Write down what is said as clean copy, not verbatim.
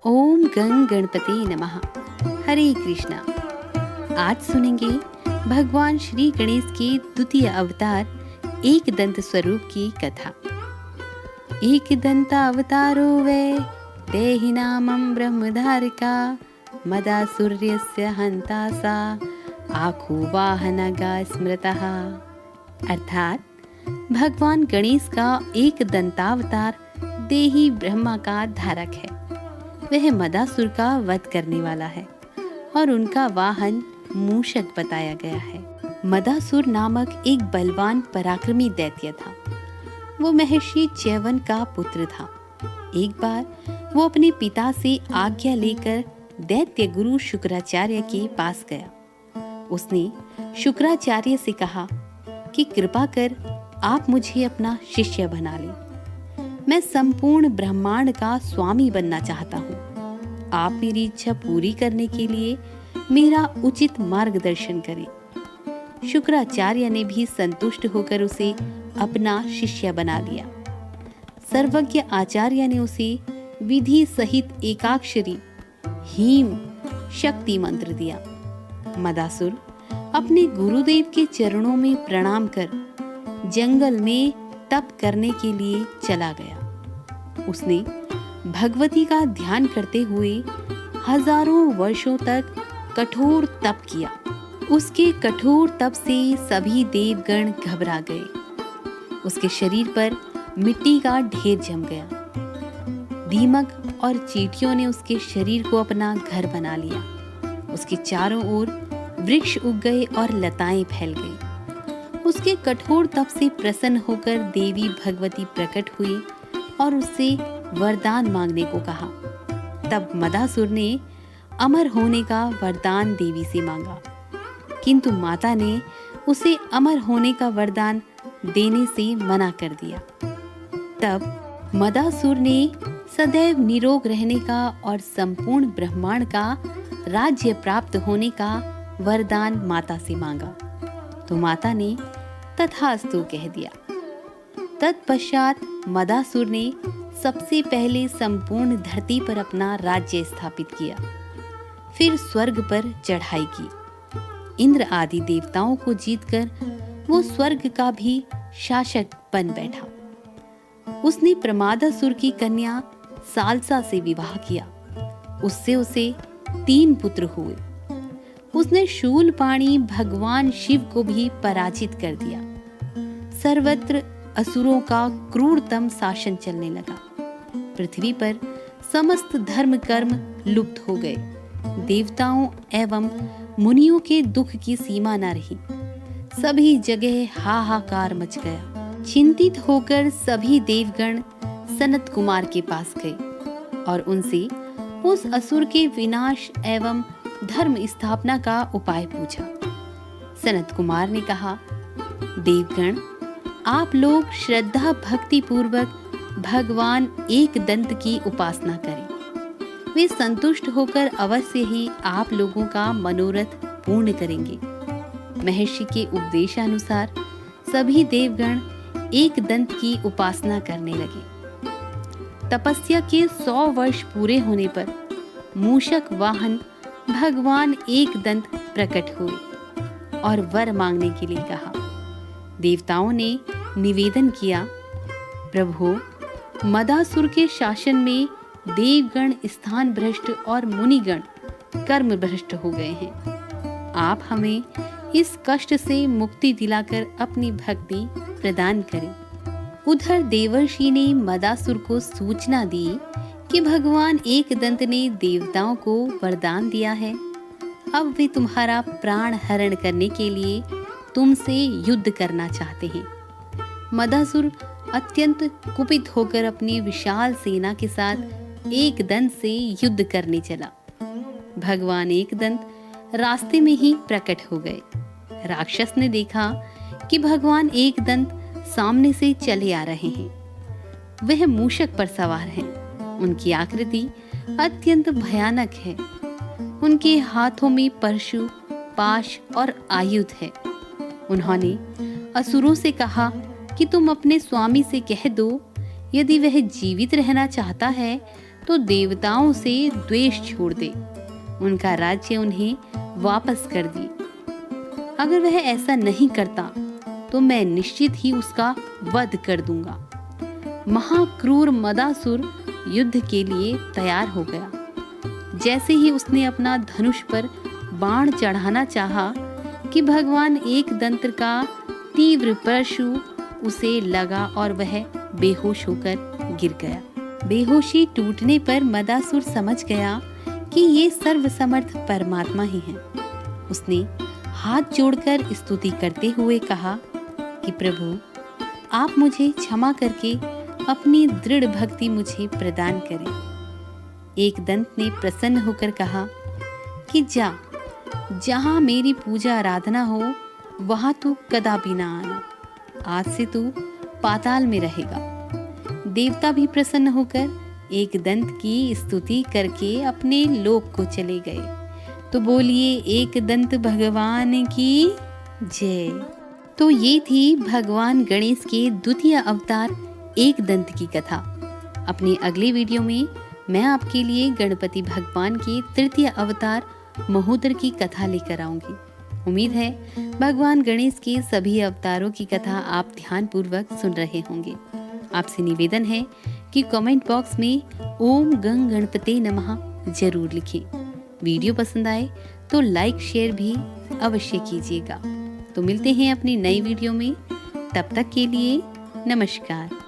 ओम गं गणपति नमः। हरे कृष्णा। आज सुनेंगे भगवान श्री गणेश के द्वितीय अवतार एक दंत स्वरूप की कथा। एक दंत अवतारो वै देहि नामं ब्रह्मधारिका मदासुर्यस्य हंता सा आखो वाहनगा स्मृतः। अर्थात भगवान गणेश का एक दंतावतार देही ब्रह्मा का धारक है। वह मदासुर का वध करने वाला है और उनका वाहन मूषक बताया गया है। मदासुर नामक एक बलवान पराक्रमी दैत्य था। वो महर्षि च्यवन का पुत्र था। एक बार वो अपने पिता से आज्ञा लेकर दैत्य गुरु शुक्राचार्य के पास गया। उसने शुक्राचार्य से कहा कि कृपा कर आप मुझे अपना शिष्य बना लें। मैं संपूर्ण ब्रह्मांड का स्वामी बनना चाहता हूँ। आप मेरी इच्छा पूरी करने के लिए मेरा उचित मार्गदर्शन करें। शुक्राचार्य ने भी संतुष्ट होकर उसे अपना शिष्य बना लिया। सर्वज्ञ आचार्य ने उसे विधि सहित एकाक्षरी हीम शक्ति मंत्र दिया। मदासुर अपने गुरुदेव के चरणों में प्रणाम कर जंगल में तप करने के लिए चला गया। उसने भगवती का ध्यान करते हुए हजारों वर्षों तक कठोर तप किया। उसके कठोर तप से सभी देवगण घबरा गए। उसके शरीर पर मिट्टी का ढेर जम गया। दीमक और चींटियों ने उसके शरीर को अपना घर बना लिया। उसके चारों ओर वृक्ष उग गए और लताएं फैल गई। उसके कठोर तप से प्रसन्न होकर देवी भगवती प्रकट हुई और उससे वरदान मांगने को कहा। तब मदासुर ने अमर होने का वरदान देवी से मांगा, किंतु माता ने उसे अमर होने का वरदान देने से मना कर दिया। तब मदासुर ने सदैव निरोग रहने का और संपूर्ण ब्रह्मांड का राज्य प्राप्त होने का वरदान माता से मांगा, तो माता ने तथास्तु कह दिया। तत्पश्चात मदासुर ने सबसे पहले संपूर्ण धरती पर अपना राज्य स्थापित किया। फिर स्वर्ग पर चढ़ाई की। इंद्र आदि देवताओं को जीतकर वो स्वर्ग का भी शासक बन बैठा। उसने प्रमादासुर की कन्या सालसा से विवाह किया। उससे उसे 3 पुत्र हुए। उसने शूलपाणी भगवान शिव को भी पराजित कर दिया। सर्वत्र असुरों का क्रूरतम शासन चलने लगा। पृथ्वी पर समस्त धर्म कर्म लुप्त हो गए। देवताओं एवं मुनियों के दुख की सीमा न रही। सभी जगह हाहाकार मच गया। चिंतित होकर सभी देवगण सनत कुमार के पास गए और उनसे उस असुर के विनाश एवं धर्म स्थापना का उपाय पूछा। सनत कुमार ने कहा, देवगण, आप लोग श्रद्धा भक्ति पूर्वक भगवान एक दंत की उपासना करें। वे संतुष्ट होकर अवश्य ही आप लोगों का मनोरथ पूर्ण करेंगे। महर्षि के उपदेशानुसार सभी देवगण एक दंत की उपासना करने लगे। तपस्या के 100 वर्ष पूरे होने पर मूषक वाहन भगवान एक दंत प्रकट हुए और वर मांगने के लिए कहा। देवताओं ने निवेदन किया, प्रभु, मदासुर के शासन में देवगण स्थान भ्रष्ट और मुनिगण कर्म भ्रष्ट हो गए हैं। आप हमें इस कष्ट से मुक्ति दिलाकर अपनी भक्ति प्रदान करें। उधर देवर्षि ने मदासुर को सूचना दी कि भगवान एक दंत ने देवताओं को वरदान दिया है। अब वे तुम्हारा प्राण हरण करने के लिए तुमसे युद्ध करना चाहते हैं। मदासुर अत्यंत कुपित होकर अपनी विशाल सेना के साथ एक दंत से युद्ध करने चला। भगवान एक दंत रास्ते में ही प्रकट हो गए। राक्षस ने देखा कि भगवान एक दंत सामने से चले आ रहे हैं। वह मूषक पर सवार हैं। उनकी आकृति अत्यंत भयानक है। उनके हाथों में परशु, पाश और आयुध है। उन्होंने असुरों से कहा कि तुम अपने स्वामी से कह दो, यदि वह जीवित रहना चाहता है तो देवताओं से द्वेष छोड़ दे, उनका राज्य उन्हें वापस कर दिए। अगर वह ऐसा नहीं करता तो मैं निश्चित ही उसका वध कर दूंगा। महाक्रूर मदासुर युद्ध के लिए तैयार हो गया। जैसे ही उसने अपना धनुष पर बाण चढ़ाना चाहा कि भगवान एकदंत का तीव्र परशु उसे लगा और वह बेहोश होकर गिर गया। बेहोशी टूटने पर मदासुर समझ गया कि ये सर्वसमर्थ परमात्मा ही हैं। उसने हाथ जोड़कर स्तुति करते हुए कहा कि प्रभु, आप मुझे क्षमा करके अपनी दृढ़ भक्ति मुझे प्रदान करें। एकदंत ने प्रसन्न होकर कहा कि जा, जहाँ मेरी पूजा आराधना हो वहाँ तू कदापि ना आना। आज से तू पाताल में रहेगा। देवता भी प्रसन्न होकर एकदंत की स्तुति करके अपने लोक को चले गए। तो बोलिए एकदंत भगवान की जय। तो ये थी भगवान गणेश के द्वितीय अवतार एकदंत की कथा। अपने अगले वीडियो में मैं आपके लिए गणपति भगवान के तृतीय अवतार महोदर की कथा लेकर आऊंगी। उम्मीद है भगवान गणेश के सभी अवतारों की कथा आप ध्यानपूर्वक सुन रहे होंगे। आपसे निवेदन है कि कमेंट बॉक्स में ओम गंग गणपते नमः जरूर लिखें। वीडियो पसंद आए तो लाइक शेयर भी अवश्य कीजिएगा। तो मिलते हैं अपनी नई वीडियो में। तब तक के लिए नमस्कार।